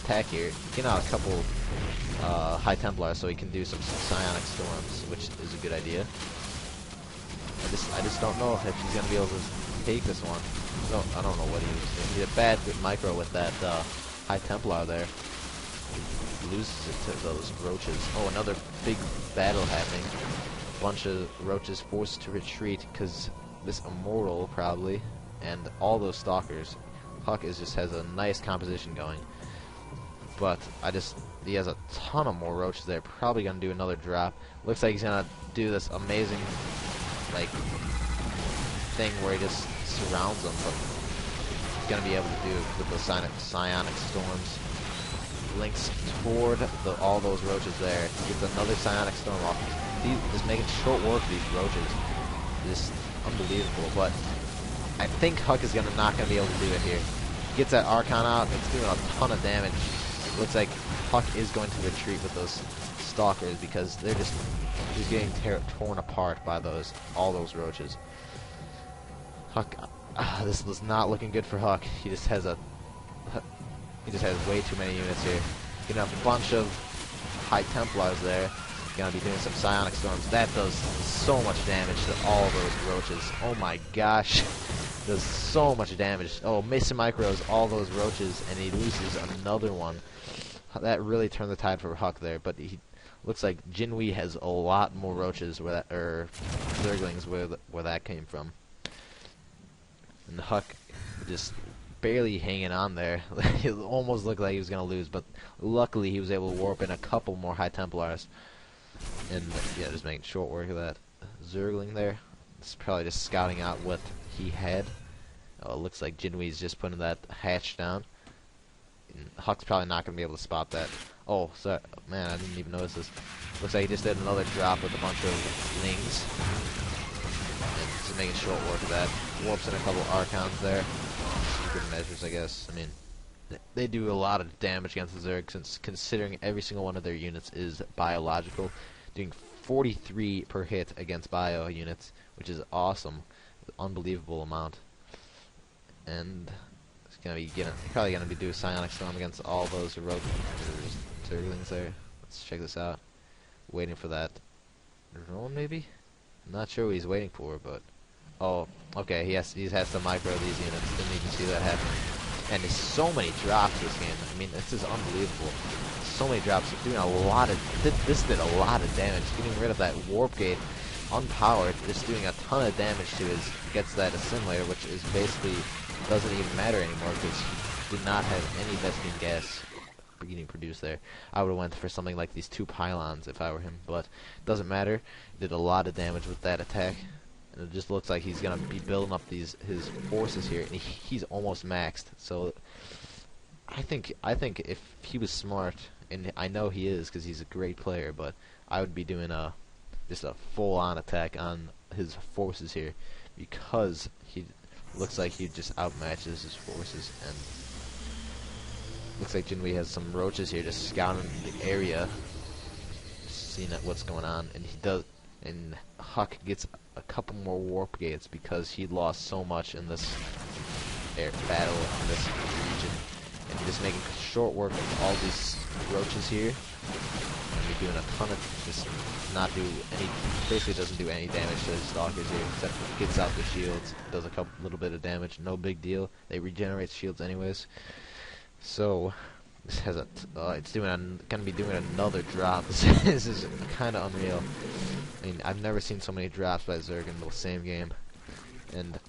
attack here, get out a couple High Templars so he can do some Psionic Storms, which is a good idea. I just don't know if he's gonna be able to take this one. I don't know what he was doing. He did bad with micro with that High Templar there. He loses it to those roaches. Oh, another big battle happening. Bunch of roaches forced to retreat because this Immortal probably, and all those Stalkers. HuK just has a nice composition going, but he has a ton of more roaches there. Probably gonna do another drop. Looks like he's gonna do this amazing like thing where he just surrounds them, but he's gonna be able to do it with the Psionic Storms. Links toward all those roaches there. Gets another Psionic Storm off. He's just making short work of these roaches. Just unbelievable. But I think HuK is not gonna be able to do it here. Gets that Archon out. It's doing a ton of damage. Looks like HuK is going to retreat with those Stalkers because he's getting torn apart by all those roaches. HuK, this was not looking good for HuK. He just has way too many units here. Getting a bunch of High Templars there. Gonna be doing some Psionic Storms. That does so much damage to all those roaches. Oh my gosh. Does so much damage. Oh, Mason micros all those roaches, and he loses another one. That really turned the tide for HuK there, but he looks like Jinwi has a lot more roaches or Zerglings where that came from. And HuK just barely hanging on there. It almost looked like he was gonna lose, but luckily he was able to warp in a couple more High Templars. And yeah, just making short work of that Zergling there. It's probably just scouting out what he had. Oh, it looks like Jinwi's just putting that hatch down. And HuK's probably not going to be able to spot that. Oh, sorry. Man, I didn't even notice this. Looks like he just did another drop with a bunch of Lings. And just making short work of that. Warps in a couple Archons there. Good measures, I guess. I mean, they do a lot of damage against the Zerg, since considering every single one of their units is biological, doing 43 per hit against bio units, which is awesome, unbelievable amount. And it's probably gonna be doing Psionic Storm against all those Zerglings there. Let's check this out. Waiting for that drone, maybe. I'm not sure what he's waiting for, but oh, okay. He has to micro these units. Didn't even see that happen. And there's so many drops this game. I mean, this is unbelievable. So many drops. Doing a lot of. This did a lot of damage. Getting rid of that warp gate, unpowered, just doing a ton of damage to gets that assimilator, which is basically doesn't even matter anymore because he did not have any vesting gas getting produced there. I would have went for something like these 2 pylons if I were him, but it doesn't matter. Did a lot of damage with that attack. And it just looks like he's gonna be building up his forces here, and he's almost maxed. So I think if he was smart, and I know he is because he's a great player, but I would be doing just a full-on attack on his forces here, because he looks like he just outmatches his forces. And looks like Jinwi has some roaches here just scouting the area, seeing what's going on, and he does. And HuK gets a couple more warp gates because he lost so much in this battle in this region. And he's just making short work of all these roaches here. And he's doing a ton of basically doesn't do any damage to his Stalkers here, except gets out the shields, does a little bit of damage, no big deal. They regenerate shields anyways. So this has it's gonna be doing another drop. This is kind of unreal. I mean, I've never seen so many drops by Zerg in the same game, and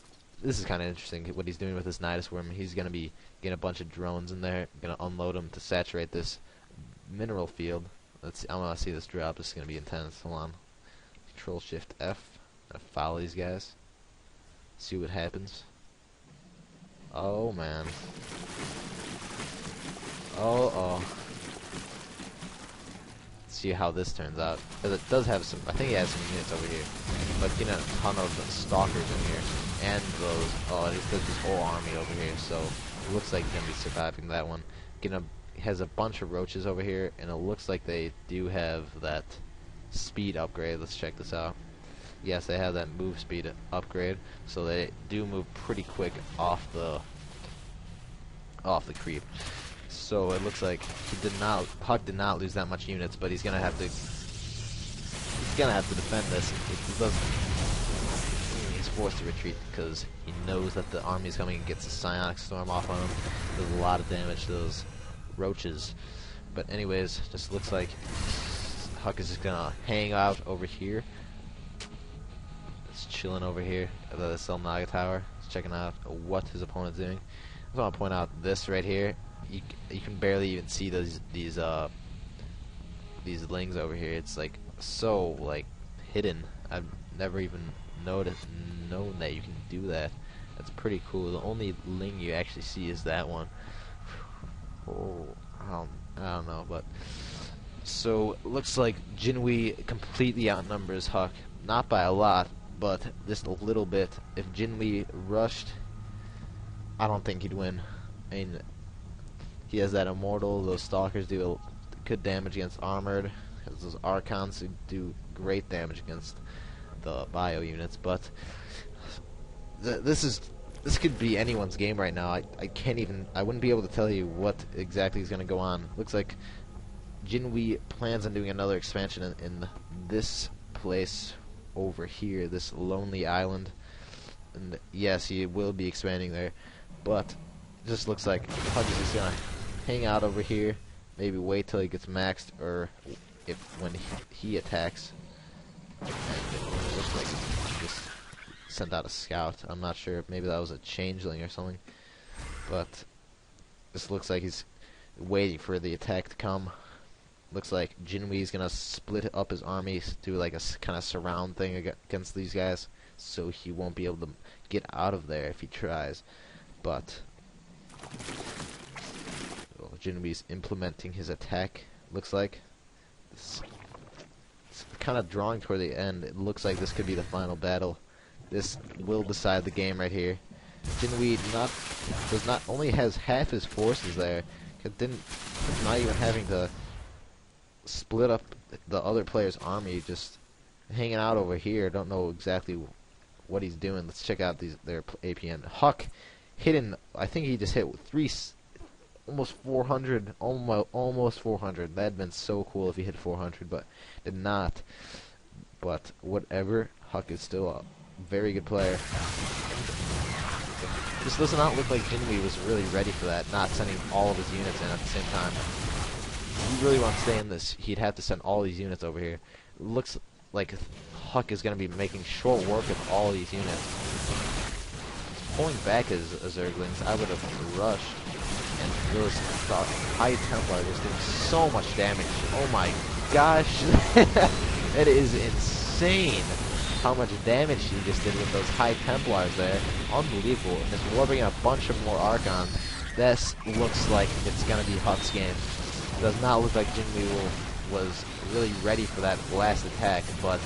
this is kind of interesting what he's doing with this Nidus Worm. He's gonna be getting a bunch of drones in there, gonna unload them to saturate this mineral field. I want to see this drop. This is gonna be intense. Hold on. Control Shift F. Gonna follow these guys. See what happens. Oh man. Oh. See how this turns out, because it does have some. I think he has some units over here, but getting a ton of Stalkers in here, and those. Oh, there's this whole army over here, so it looks like he's gonna be surviving that one. Has a bunch of roaches over here, and it looks like they do have that speed upgrade. Let's check this out. Yes, they have that move speed upgrade, so they do move pretty quick off the creep. So it looks like HuK did not lose that much units, but he's gonna have to defend this. If he doesn't, he's forced to retreat because he knows that the army's coming and gets a psionic storm off on him. Does a lot of damage to those roaches. But anyways, just looks like HuK is just gonna hang out over here. Just chilling over here at the Selnaga Tower, just checking out what his opponent's doing. I just want to point out this right here. You can barely even see these lings over here. It's like so like hidden. I've never even known that you can do that. That's pretty cool. The only ling you actually see is that one. Oh, I don't know, but so looks like Jinwi completely outnumbers HuK, not by a lot, but just a little bit. If Jinwi rushed, I don't think he'd win. I mean, he has that immortal. Those stalkers do good damage against armored. Has those archons who do great damage against the bio units. But this could be anyone's game right now. I wouldn't be able to tell you what exactly is going to go on. Looks like Jinwi plans on doing another expansion in this place over here, this lonely island. And yes, he will be expanding there, but it just looks like HuK is just gonna hang out over here, maybe wait till he gets maxed, or when he attacks. And it looks like he just sent out a scout. I'm not sure, maybe that was a changeling or something, but this looks like he's waiting for the attack to come. Looks like Jinwi's gonna split up his army, do like a kind of surround thing against these guys, so he won't be able to get out of there if he tries. But Jinwi's implementing his attack. Looks like it's kind of drawing toward the end. It looks like this could be the final battle. This will decide the game right here. Jinwi not only has half his forces there, not even having to split up the other player's army, just hanging out over here. Don't know exactly what he's doing. Let's check out their APN. HuK hidden. I think he just hit almost 400, almost 400. That'd been so cool if he hit 400, but did not. But whatever, HuK is still a very good player. This does not look like Jinwi was really ready for that, not sending all of his units in at the same time. If you really want to stay in this, he'd have to send all these units over here. It looks like HuK is going to be making short work of all these units. Pulling back his Zerglings, I would have rushed. And those High Templar are just doing so much damage. Oh my gosh. That is insane how much damage he just did with those High Templars there. Unbelievable. And just warping a bunch of more Archons. This looks like it's going to be HuK's game. Does not look like Jinwi was really ready for that last attack, but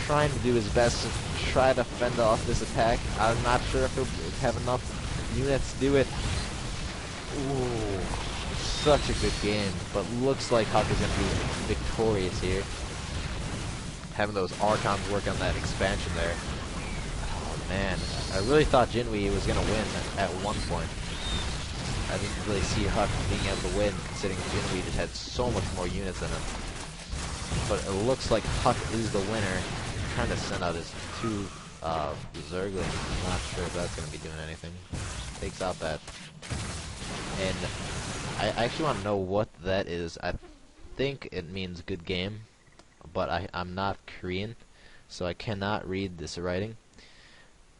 trying to do his best to try to fend off this attack. I'm not sure if he'll have enough units to do it. Ooh, such a good game, but looks like HuK is going to be victorious here. Having those Archons work on that expansion there. Oh man, I really thought Jinwi was going to win at one point. I didn't really see HuK being able to win, considering Jinwi just had so much more units than him. But it looks like HuK is the winner. Trying to send out his two Zerglings. I'm not sure if that's going to be doing anything. Takes out that. And I actually want to know what that is. I think it means good game, but I'm not Korean, so I cannot read this writing.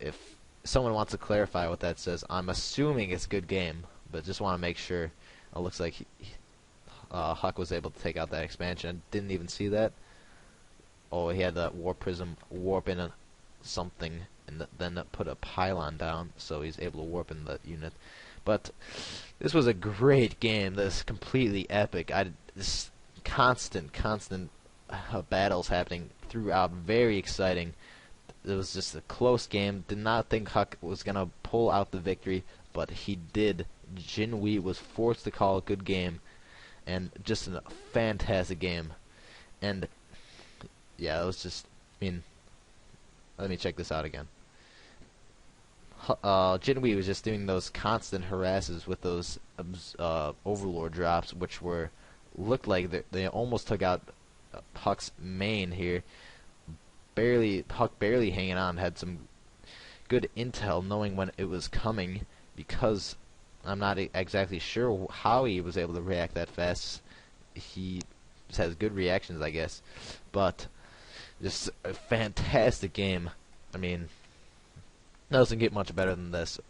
If someone wants to clarify what that says, I'm assuming it's good game, but just want to make sure. It looks like HuK was able to take out that expansion. I didn't even see that. Oh, he had that Warp Prism warp in something, and then put a pylon down, so he's able to warp in the unit. But this was a great game. This completely epic. This constant battles happening throughout. Very exciting. It was just a close game. Did not think HuK was gonna pull out the victory, but he did. Jinwi was forced to call a good game, and just a fantastic game. And yeah, it was just. I mean, let me check this out again. Jinwei was just doing those constant harasses with those Overlord drops, which looked like they almost took out HuK's main here. HuK barely hanging on, had some good intel knowing when it was coming, because I'm not exactly sure how he was able to react that fast. He just has good reactions, I guess. But just a fantastic game. I mean, doesn't get much better than this.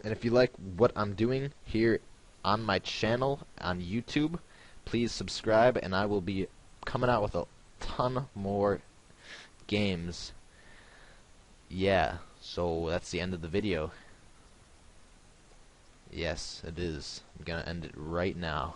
And if you like what I'm doing here on my channel on YouTube, please subscribe, and I will be coming out with a ton more games. Yeah, so that's the end of the video. Yes, it is. I'm gonna end it right now.